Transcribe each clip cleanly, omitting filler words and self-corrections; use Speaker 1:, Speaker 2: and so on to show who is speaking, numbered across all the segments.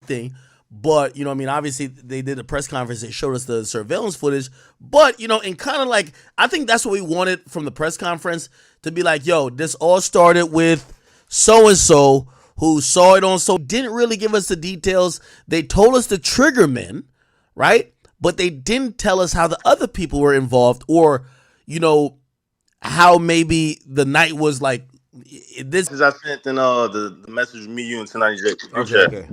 Speaker 1: thing. But, you know, I mean, obviously they did a press conference. They showed us the surveillance footage. But, you know, and kind of like, I think that's what we wanted from the press conference, to be like, yo, this all started with so-and-so who saw it on, so didn't really give us the details. They told us the trigger men, right? But they didn't tell us how the other people were involved, or, you know, how maybe the night was like this.
Speaker 2: Because I sent in the message with me, you, and 1090J.
Speaker 1: Okay.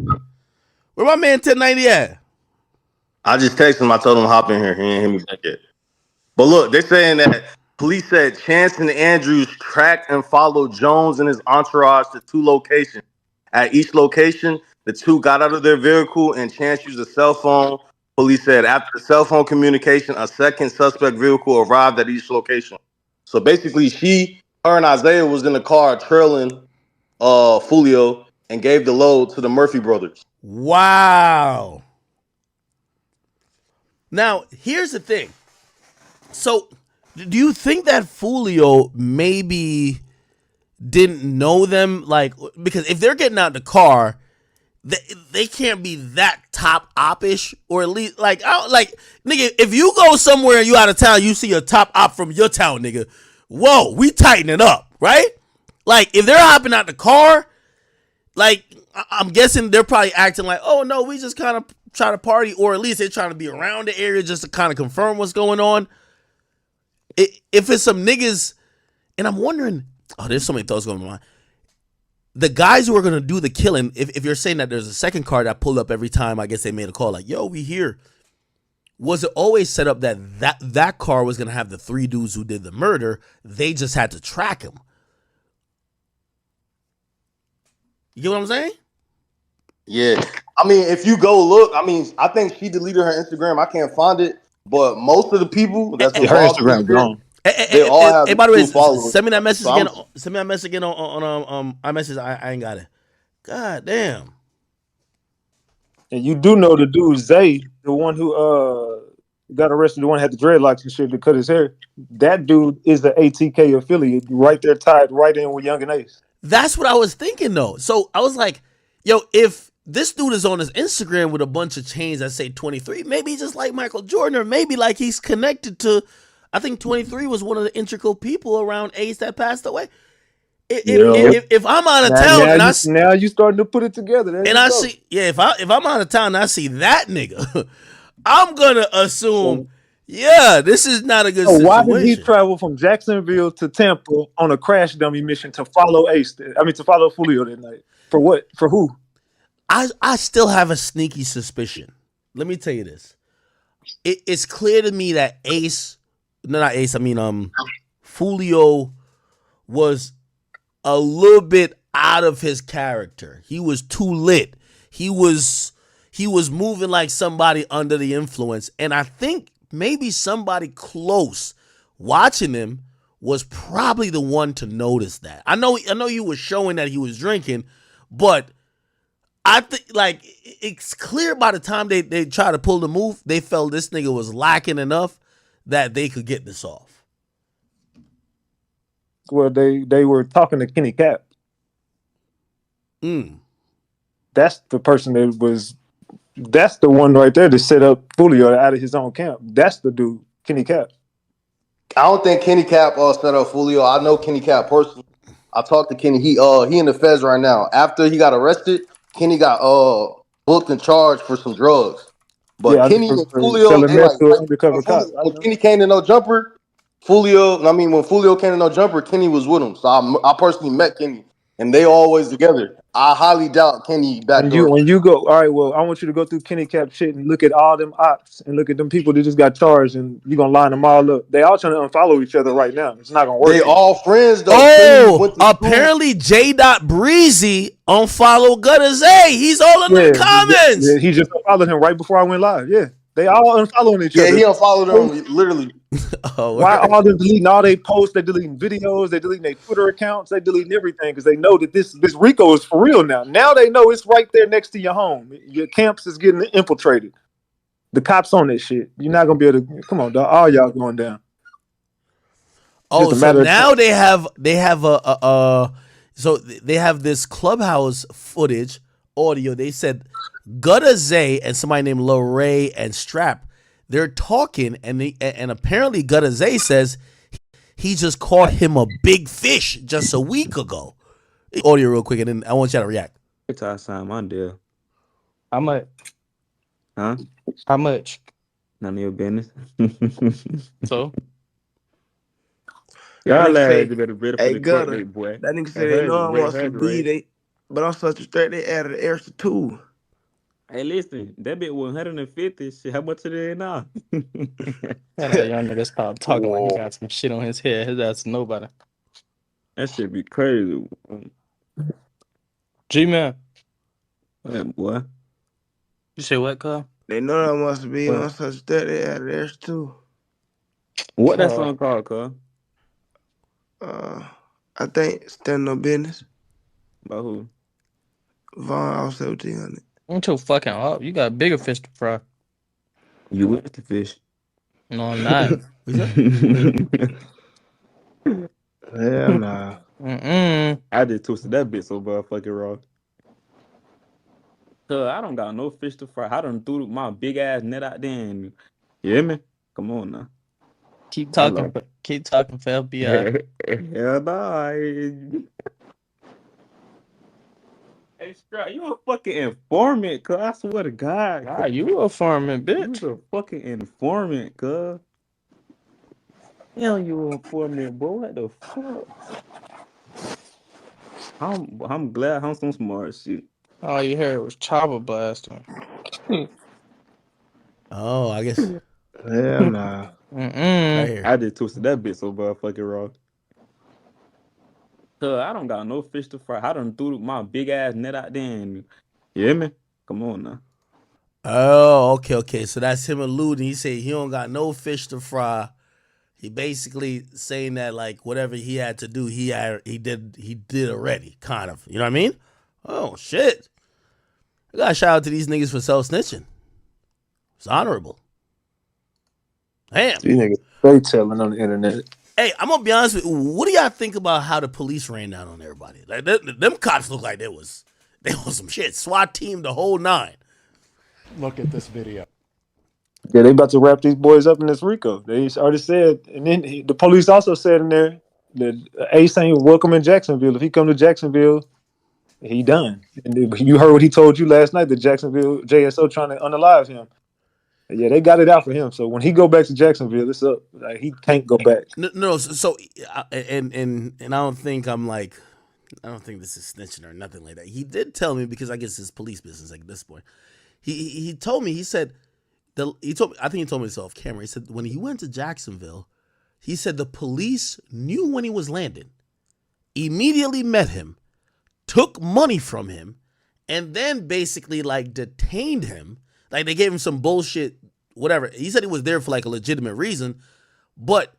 Speaker 1: Where my man 1090 at?
Speaker 2: I just texted him. I told him to hop in here. He ain't hit me back yet. But look, they're saying that police said Chance and Andrews tracked and followed Jones and his entourage to 2 locations. At each location, the 2 got out of their vehicle and Chance used a cell phone. Police said after the cell phone communication, a second suspect vehicle arrived at each location. So basically, her and Isaiah was in the car trailing Foolio and gave the load to the Murphy brothers.
Speaker 1: Wow. Now, here's the thing. So, do you think that Foolio maybe didn't know them? Like, because if they're getting out the car, they can't be that top op-ish, or at least like nigga, if you go somewhere and you out of town, you see a top op from your town, nigga. Whoa, we tightening up, right? Like, if they're hopping out the car, like, I'm guessing they're probably acting like, oh no, we just kind of try to party, or at least they're trying to be around the area just to kind of confirm what's going on. If it's some niggas, and I'm wondering, there's so many thoughts going on. The guys who are going to do the killing, if you're saying that there's a second car that pulled up every time, I guess they made a call like, yo, we here. Was it always set up that car was going to have the 3 dudes who did the murder? They just had to track him. You get what I'm saying?
Speaker 2: Yeah. I mean, if you go look, I mean, I think she deleted her Instagram. I can't find it. But most of the people that's
Speaker 3: her Instagram gone.
Speaker 2: They all have
Speaker 1: hey, by the way,
Speaker 2: followers.
Speaker 1: send me that message again. Send me that message again on iMessage. I ain't got it. God damn.
Speaker 3: And you do know the dude Zay, the one who got arrested, the one who had the dreadlocks and shit to cut his hair. That dude is the ATK affiliate, right there, tied right in with Young and Ace.
Speaker 1: That's what I was thinking though. So I was like, yo, if this dude is on his Instagram with a bunch of chains that say 23, maybe just like Michael Jordan, or maybe like he's connected to, I think 23 was one of the integral people around Ace that passed away. If I'm out of town,
Speaker 3: now you starting to put it together,
Speaker 1: and I see, if I'm out of town and I see that nigga, I'm gonna assume, this is not a good situation.
Speaker 3: Why did he travel from Jacksonville to Tampa on a crash dummy mission to follow to follow Julio that night? For what? For who?
Speaker 1: I still have a sneaky suspicion. Let me tell you this. It's clear to me that Foolio was a little bit out of his character. He was too lit. He was moving like somebody under the influence. And I think maybe somebody close watching him was probably the one to notice that. I know you were showing that he was drinking, but I think like it's clear by the time they try to pull the move, they felt this nigga was lacking enough that they could get this off.
Speaker 3: Well, they were talking to Kenny Cap. That's the person that's the one right there to set up Foolio out of his own camp. That's the dude, Kenny Cap.
Speaker 2: I don't think Kenny Cap set up Foolio. I know Kenny Cap personally. I talked to Kenny. He in the feds right now. After he got arrested, Kenny got booked and charged for some drugs. But Kenny and Foolio, when Kenny came to No Jumper, when Foolio came to No Jumper, Kenny was with him. So I personally met Kenny, and they always together. I highly doubt Kenny back there.
Speaker 3: When you go, all right, well, I want you to go through Kenny Cap shit and look at all them ops and look at them people that just got charged, and you're going to line them all up. They all trying to unfollow each other right now. It's not going to work.
Speaker 2: They all friends, though.
Speaker 1: Oh, apparently J. Breezy unfollowed Gutter Zay. He's all in the comments.
Speaker 3: Yeah, he just unfollowed him right before I went live. Yeah. They all unfollowing each other.
Speaker 2: Yeah, he unfollowed them literally.
Speaker 3: Why all them deleting all they posts? They deleting videos. They deleting their Twitter accounts. They deleting everything because they know that this Rico is for real now. Now they know it's right there next to your home. Your camps is getting infiltrated. The cops on that shit. You're not gonna be able to. Come on, dog. All y'all going down.
Speaker 1: Oh, so now they have so they have this Clubhouse footage audio. They said Gutta Zay and somebody named Lorray and Strap, they're talking, and apparently Gutta Zay says he just caught him a big fish just a week ago. Audio real quick, and then I want y'all to react.
Speaker 4: It's outside my deal.
Speaker 5: How much?
Speaker 4: Huh?
Speaker 5: How much?
Speaker 4: None of your business.
Speaker 5: So
Speaker 4: Y'all
Speaker 6: say,
Speaker 4: lads better for
Speaker 6: hey,
Speaker 4: the court
Speaker 6: Gutter,
Speaker 4: date, boy.
Speaker 6: that nigga say they know I want some
Speaker 4: Right.
Speaker 6: beat, but I'm such a straight, they added an extra 2.
Speaker 4: Hey, listen, that bit 150. Shit, how much it is now?
Speaker 5: that young nigga stop talking like he got some shit on his head. His ass nobody.
Speaker 4: That shit be crazy.
Speaker 5: G-Man.
Speaker 4: Yeah, boy.
Speaker 5: You say what, cuz?
Speaker 6: They know that I want some beat,
Speaker 4: What?
Speaker 6: I'm such a straight, they added an extra 2.
Speaker 4: What that song called, cuz?
Speaker 6: I think Stand No Business.
Speaker 4: About who?
Speaker 6: Vaughn, I was 1700.
Speaker 5: I'm too fucking up. You got bigger fish to fry.
Speaker 4: You with the fish.
Speaker 5: No, I'm not.
Speaker 6: Hell nah.
Speaker 4: I just twisted that bit so motherfucking wrong. Cuz I don't got no fish to fry. I done threw my big ass net out there and you hear me? Come on now.
Speaker 5: Keep talking. Keep talking for FBI.
Speaker 4: Hell no. Hey, Strap, you a fucking informant, cuz. I swear to God.
Speaker 5: Ah, you a farming bitch.
Speaker 4: You a fucking informant, cuz. Hell, you a informant, boy. What the fuck? I'm glad I'm some smart shit.
Speaker 5: All you heard was chopper blasting.
Speaker 1: Oh, I guess
Speaker 6: Hell nah.
Speaker 1: right here.
Speaker 4: I just twisted that bit so motherfucking wrong. Cuz I don't got no fish to fry. I done threw my big ass net out there and you hear me? Come on now.
Speaker 1: Oh, okay. So that's him alluding. He said he don't got no fish to fry. He basically saying that like whatever he had to do, he did already, kind of. You know what I mean? Oh shit! I gotta shout out to these niggas for self snitching. It's honorable. Damn.
Speaker 3: These niggas straight telling on the internet.
Speaker 1: Hey, I'm gonna be honest with you. What do y'all think about how the police ran down on everybody? Like them cops look like they was some shit. SWAT team, the whole 9.
Speaker 7: Look at this video.
Speaker 3: Yeah, they about to wrap these boys up in this RICO. They already said, and then the police also said in there that Ace ain't welcome in Jacksonville. If he come to Jacksonville, he done. And you heard what he told you last night, that Jacksonville JSO trying to unalive him. Yeah, they got it out for him. So when he go back to Jacksonville, it's up. Like, he can't go back.
Speaker 1: No. So and I don't think I don't think this is snitching or nothing like that. He did tell me, because I guess it's police business like at this point. He told me, he said I think he told me this off camera. He said when he went to Jacksonville, he said the police knew when he was landing, immediately met him, took money from him, and then basically like detained him. Like they gave him some bullshit, whatever. He said he was there for like a legitimate reason, but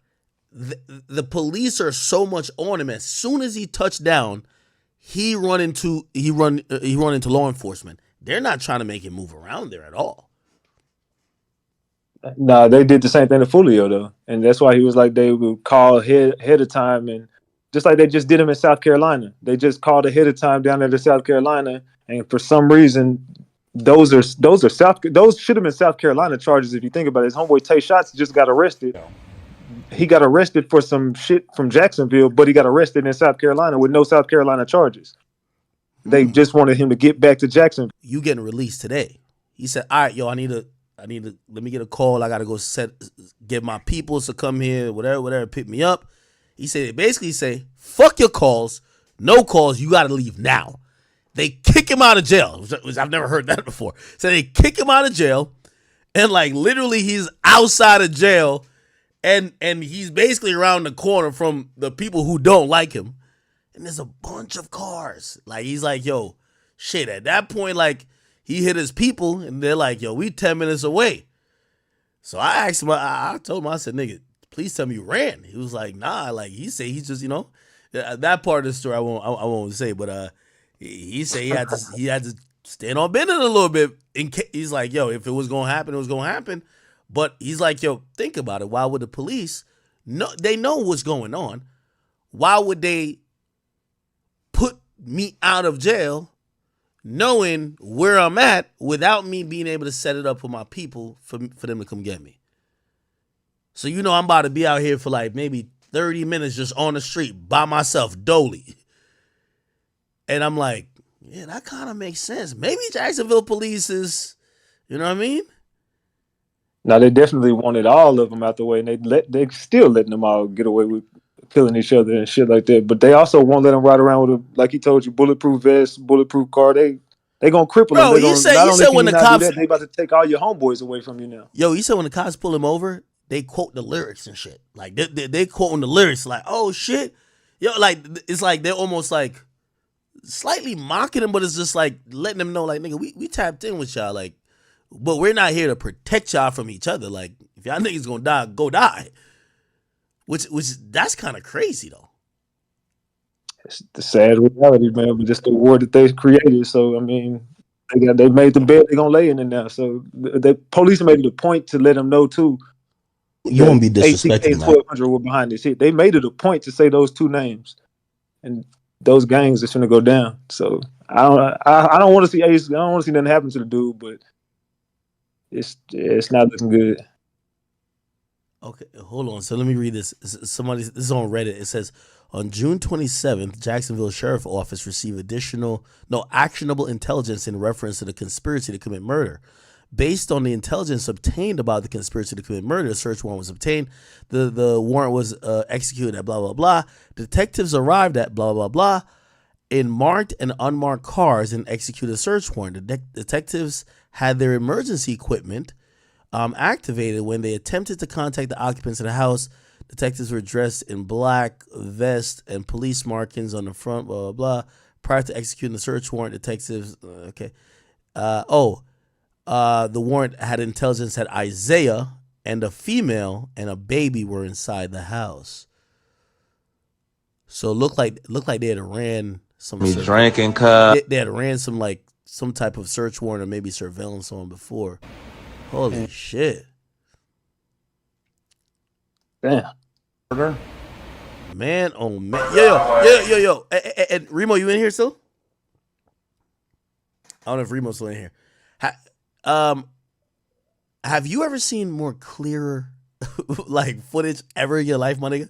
Speaker 1: the police are so much on him. As soon as he touched down, he run into law enforcement. They're not trying to make him move around there at all.
Speaker 3: Nah, they did the same thing to Foolio though, and that's why he was like they would call ahead of time, and just like they just did him in South Carolina, they just called ahead of time down there to South Carolina, and for some reason, those should have been South Carolina charges if you think about it. His homeboy Tay Shots just got arrested. He got arrested for some shit from Jacksonville, but he got arrested in South Carolina with no South Carolina charges. They just wanted him to get back to Jacksonville.
Speaker 1: You getting released today? He said, "All right, yo, I need to let me get a call. I gotta go get my peoples to come here, whatever, pick me up." He said they basically say, "Fuck your calls, no calls. You gotta leave now." They kick him out of jail, which I've never heard that before. So they kick him out of jail, and like literally he's outside of jail, and he's basically around the corner from the people who don't like him. And there's a bunch of cars. Like he's like, yo, shit. At that point, like he hit his people, and they're like, yo, we 10 minutes away. So I asked him, I told him, I said, nigga, please tell me you ran. He was like, nah. Like he said, he's just, that part of the story I won't say, but he said he had to stand on bending a little bit. He's like, yo, if it was gonna happen, it was gonna happen. But he's like, yo, think about it. Why would the police they know what's going on? Why would they put me out of jail knowing where I'm at without me being able to set it up for my people for them to come get me. So I'm about to be out here for like maybe 30 minutes just on the street by myself, dolly. And I'm like, yeah, that kind of makes sense. Maybe Jacksonville police is, you know what I mean?
Speaker 3: Now they definitely wanted all of them out the way, and they still letting them all get away with killing each other and shit like that. But they also won't let them ride around with like he told you, bulletproof vest, bulletproof car. They gonna cripple them.
Speaker 1: Bro,
Speaker 3: They
Speaker 1: you
Speaker 3: gonna
Speaker 1: said
Speaker 3: not
Speaker 1: you
Speaker 3: only
Speaker 1: said
Speaker 3: can
Speaker 1: when
Speaker 3: you
Speaker 1: the
Speaker 3: not do
Speaker 1: cops
Speaker 3: that, they about to take all your homeboys away from you now.
Speaker 1: you said when the cops pull him over, they quote the lyrics and shit. Like they quoting the lyrics like, oh shit. Like it's like they're almost like slightly mocking him, but it's just like letting them know, like, nigga, we tapped in with y'all, like, but we're not here to protect y'all from each other. Like, if y'all niggas gonna die, go die. Which that's kind of crazy though.
Speaker 3: It's the sad reality, man. But just the war that they created. So I mean, they made the bed. They gonna lay in it now. So the police made it a point to let them know too.
Speaker 1: You won't be
Speaker 3: ATK
Speaker 1: disrespecting
Speaker 3: and
Speaker 1: that.
Speaker 3: 1200 were behind this hit. They made it a point to say those two names, and those gangs are gonna go down. So I don't want to see Ace. I don't want to see nothing happen to the dude, but it's not looking good.
Speaker 1: Okay, hold on. So let me read this. This is on Reddit. It says on June 27th, Jacksonville Sheriff Office received actionable intelligence in reference to the conspiracy to commit murder. Based on the intelligence obtained about the conspiracy to commit murder, a search warrant was obtained. The warrant was executed at blah, blah, blah. Detectives arrived at blah, blah, blah in marked and unmarked cars and executed a search warrant. The detectives had their emergency equipment activated when they attempted to contact the occupants of the house. Detectives were dressed in black vests and police markings on the front, blah, blah, blah. Prior to executing the search warrant, detectives, the warrant had intelligence that Isaiah and a female and a baby were inside the house. So it looked like they had ran some
Speaker 8: drinking cup.
Speaker 1: They had ran some type of search warrant or maybe surveillance on before. Holy shit.
Speaker 3: Damn.
Speaker 1: Man, oh man. Yo. And Remo, you in here still? I don't know if Remo's still in here. Have you ever seen more clearer like footage ever in your life, my nigga?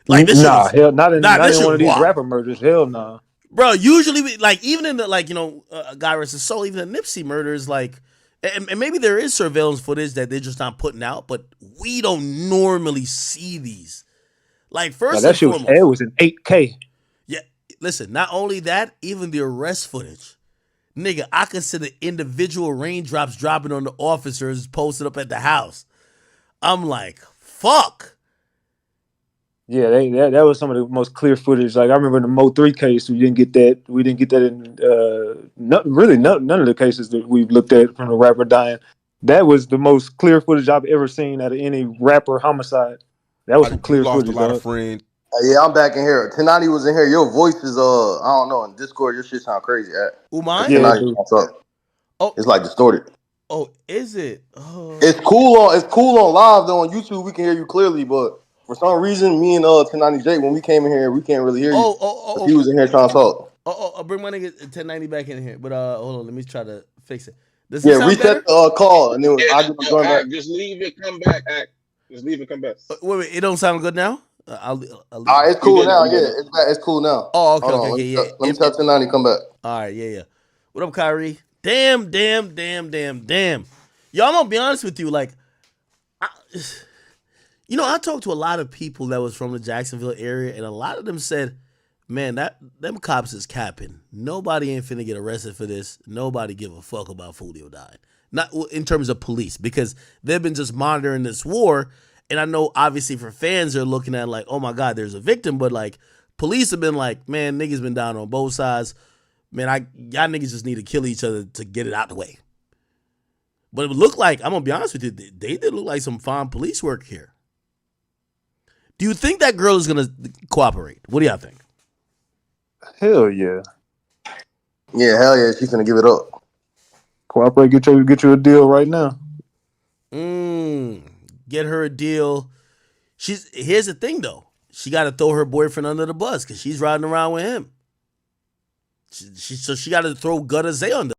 Speaker 1: Like this
Speaker 3: hell, not in one of these
Speaker 1: wild.
Speaker 3: rapper murders. Hell no.
Speaker 1: Bro, usually like even in the Guy versus Soul, even the Nipsey murders, like and maybe there is surveillance footage that they're just not putting out, but we don't normally see these. Like first
Speaker 3: that
Speaker 1: and
Speaker 3: shit
Speaker 1: foremost,
Speaker 3: it was in 8K.
Speaker 1: Yeah, listen, not only that, even the arrest footage. Nigga, I could see the individual raindrops dropping on the officers posted up at the house. I'm like, fuck.
Speaker 3: Yeah, that was some of the most clear footage. Like I remember in the Mo 3 case, we didn't get that. We didn't get that in none of the cases that we've looked at from the rapper dying. That was the most clear footage I've ever seen out of any rapper homicide. That was some clear footage.
Speaker 9: A lot of friends.
Speaker 2: Yeah, I'm back in here. Tenani was in here. Your voice is I don't know, in Discord your shit sound crazy.
Speaker 1: Mine?
Speaker 3: Yeah,
Speaker 2: it's like distorted.
Speaker 1: Oh, is it? Oh.
Speaker 2: It's cool on live though on YouTube. We can hear you clearly, but for some reason, me and Tenani Jake, when we came in here, we can't really hear you. He was in here trying to talk.
Speaker 1: I'll bring my nigga 1090 back in here. But hold on, let me try to fix it. Does
Speaker 2: it
Speaker 1: sound
Speaker 2: reset
Speaker 1: better?
Speaker 2: the call and then I give him going back.
Speaker 9: Just leave it, come back, Act. Just leave it, come back.
Speaker 1: Wait, it don't sound good now? I'll
Speaker 2: it's cool now. Yeah, it's cool now.
Speaker 1: Oh, okay, yeah.
Speaker 2: Let me tell 1090 come back.
Speaker 1: All right, yeah. What up, Kyrie? Damn. Yo, I'm gonna be honest with you. Like, I talked to a lot of people that was from the Jacksonville area, and a lot of them said, man, them cops is capping. Nobody ain't finna get arrested for this. Nobody give a fuck about Foolio dying. Not in terms of police, because they've been just monitoring this war. And I know, obviously, for fans, they're looking at like, oh my God, there's a victim. But like, police have been like, man, niggas been down on both sides. Man, y'all niggas just need to kill each other to get it out the way. But it would look like, I'm gonna be honest with you, they did look like some fine police work here. Do you think that girl is gonna cooperate? What do y'all think?
Speaker 3: Hell yeah.
Speaker 2: Yeah, hell yeah, she's gonna give it up.
Speaker 3: Cooperate, get you a deal right now.
Speaker 1: Get her a deal. Here's the thing though. She gotta throw her boyfriend under the bus because she's riding around with him. So she got to throw Gutter Zay under